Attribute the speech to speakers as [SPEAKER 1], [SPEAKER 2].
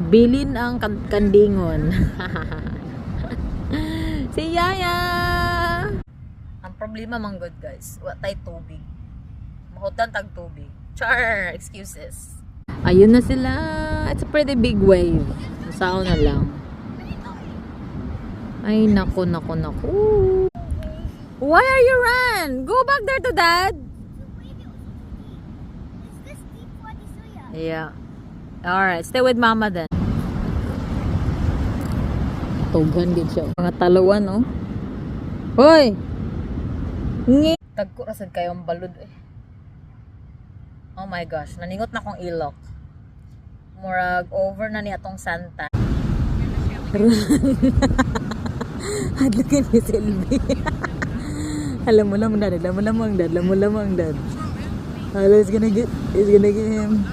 [SPEAKER 1] Bilin ang kandingon. Si Yaya. Ang problema man good guys, wa tay tubig. Mahutan tag tubig. Char, excuses. Ayun na sila. It's a pretty big wave. Sao na lang. Ay, naku. Why are you run? Go back there to dad. Yeah. Alright, stay with mama then. Tugan din siya. Mga taluan, oh. Hoy! Tagko rasad kayong balod eh. Oh my gosh, naningot na kong ilok. Murag over na ni atong Santa. Hadlakin ni Sylvie. Alam mo lamang dad. It's gonna get him.